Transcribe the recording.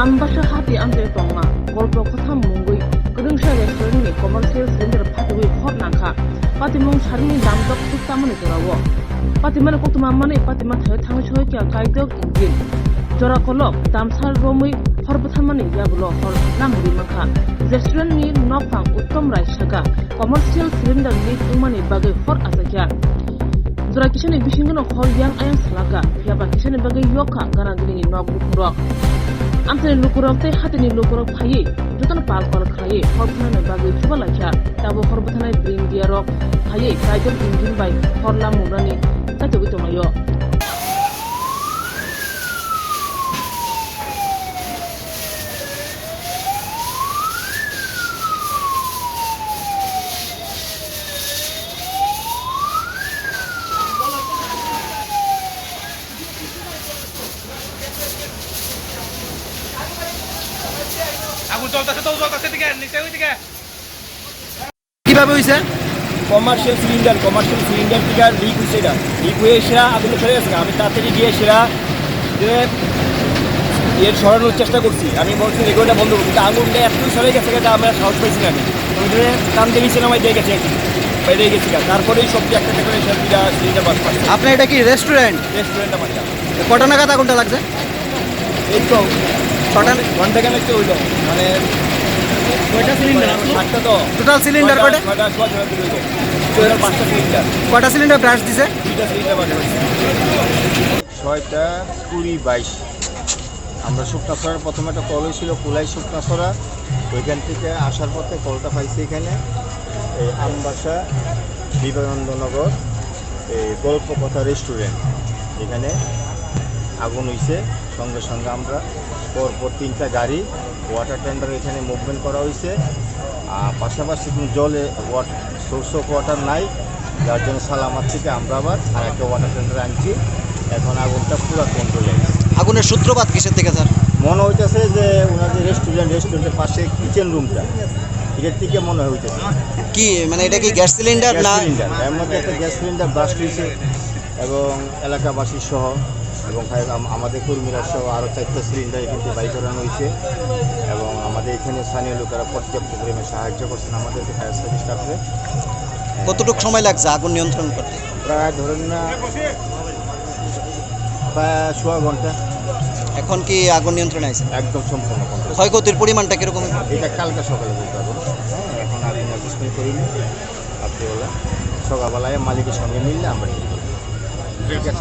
Ambasha hati amte tonga golpo kotha mungui kedungsha restaurant ni commercial cylinder phatui hot nangkha patimong charni damdok sustamani jorawo patimane koktumamane patima thai thangchoi kya kaidok injin jora kolok damsal romui horbuthamani yabulo hor namuri makha restaurant ni nopang uttom rai shaka commercial cylinder ni tumani bagai hor asakya jora kishani bishingono hor yang ayang salaga yaba kishani bagai yoka gana dini nok bukro amtani lukurok te hatini lukurok phaye jotan pal pal khaye horbuthamani bagai chubala kya tabo horbuthanai bring diarok phaye kaidok injin bai horla murani tajogi tomayo আগুন চলতেছে দিকে নিচে ওই দিকে কিভাবে হইছে commercial cylinder থেকে leak হয়েছে এটা লিক হয়ে সেরা আগুনে ফেলে গেছে আমি তাড়াতাড়ি গিয়ে সেরা এর সরানোর চেষ্টা করছি আমি বলছি রেগুলারটা বন্ধ করছি কিন্তু আগুনটা এতই সরে গেছে এটা আমরা সাহস পাইছি না আমি টান দেখেছিলাম আমায় দিয়ে গেছে বাইরে গেছি তারপরেই সবজি একটা করে সিলিন্ডার বাস পাচ্ছি আপনার এটা কি রেস্টুরেন্ট আমার কটা নাগাদ আগুনটা লাগছে এই তো ছটা ঘন্টা কেন একটু হইলো মানে কয়টা সিলিন্ডার সাতটা তো টোটাল সিলিন্ডার কয়টা পাঁচটা সিলিন্ডার কয়টা সিলিন্ডার ব্রাশ দিছে দুইটা সিলিন্ডার বাজা হয়েছে 6টা 20-22 আমরা শুকনাছড়ার প্রথমে একটা কল হয়েছিল কুলাই শুকনাছড়া ওইখান থেকে আসার পথে কলটা পাইছি এখানে এই আমবাসা বিবেকানন্দনগর এই গল্পকথা রেস্টুরেন্ট এখানে আগুন হয়েছে সঙ্গে সঙ্গে আমরা পরপর 3টা গাড়ি ওয়াটার ট্যান্ডার এখানে মুভমেন্ট করা হয়েছে আর পাশাপাশি জলে সোর্স অফ ওয়াটার নাই যার জন্য সালামার থেকে আমরা আবার আর একটা ওয়াটার ট্যান্ডার আনছি এখন আগুনটা পুরো কন্ট্রোলে আগুনের সূত্রপাত কিসের থেকে স্যার মনে হইতেছে যে ওনাদের রেস্টুরেন্টের পাশে কিচেন রুমটা এটার থেকে মনে হইতেছে কি মানে এটা কি গ্যাস সিলিন্ডার না সিলিন্ডার এর মধ্যে একটা গ্যাস সিলিন্ডার ব্লাস্ট হয়েছে এবং এলাকাবাসী সহ এবং আমাদের কর্মীরা সহ আরও 4টা সিলিন্ডার এখান থেকে বাই করানো হয়েছে এবং আমাদের এখানে স্থানীয় লোকেরা পর্যাপ্ত পরিমাণে সাহায্য করছেন আমাদেরকে ফায়ার সার্ভিস স্টাফে কতটুকু সময় লাগছে আগুন নিয়ন্ত্রণ করতে প্রায় ধরেন না প্রায় 1/2 ঘন্টা এখন কি আগুন নিয়ন্ত্রণে আছে একদম সম্পূর্ণ কন্ট্রোল ক্ষয়ক্ষতির পরিমাণটা কিরকম এটা কালকে সকালে বলতে পারবো এখন আগুন অ্যাডজাস্টমেন্ট করিনি রাত্রিবেলা সকালবেলায় মালিকের সঙ্গে মিললে আমরা ঠিক আছে